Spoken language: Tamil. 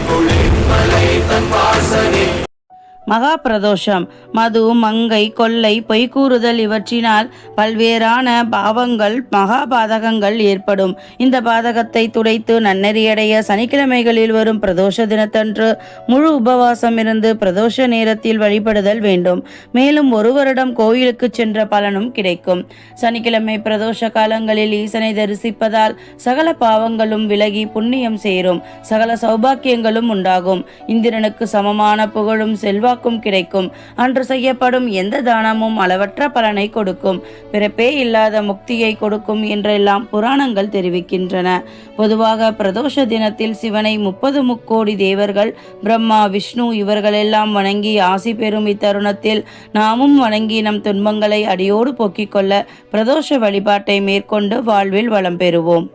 குளிர்மலை தன் வாசனே. மகா பிரதோஷம் மது, மங்கை, கொள்ளை, பொய்கூறுதல் இவற்றினால் பல்வேறான பாவங்கள் மகாபாதகங்கள் ஏற்படும். இந்த பாதகத்தை துடைத்து நன்னெறியடைய சனிக்கிழமைகளில் வரும் பிரதோஷ தினத்தன்று முழு உபவாசம் இருந்து பிரதோஷ நேரத்தில் வழிபடுதல் வேண்டும். மேலும் ஒரு வருடம் கோயிலுக்கு சென்ற பலனும் கிடைக்கும். சனிக்கிழமை பிரதோஷ காலங்களில் ஈசனை தரிசிப்பதால் சகல பாவங்களும் விலகி புண்ணியம் சேரும், சகல சௌபாக்கியங்களும் உண்டாகும். இந்திரனுக்கு சமமான புகழும் செல்வா கிடைக்கும். அன்று செய்யப்படும் எந்த தானமும் அளவற்ற பலனை கொடுக்கும், பிறப்பே இல்லாத முக்தியை கொடுக்கும் என்றெல்லாம் புராணங்கள் தெரிவிக்கின்றன. பொதுவாக பிரதோஷ தினத்தில் சிவனை 30 முக்கோடி தேவர்கள், பிரம்மா, விஷ்ணு இவர்களெல்லாம் வணங்கி ஆசி பெறும் இத்தருணத்தில் நாமும் வணங்கி நம் துன்பங்களை அடியோடு போக்கிக் கொள்ள பிரதோஷ வழிபாட்டை மேற்கொண்டு வாழ்வில் வளம் பெறுவோம்.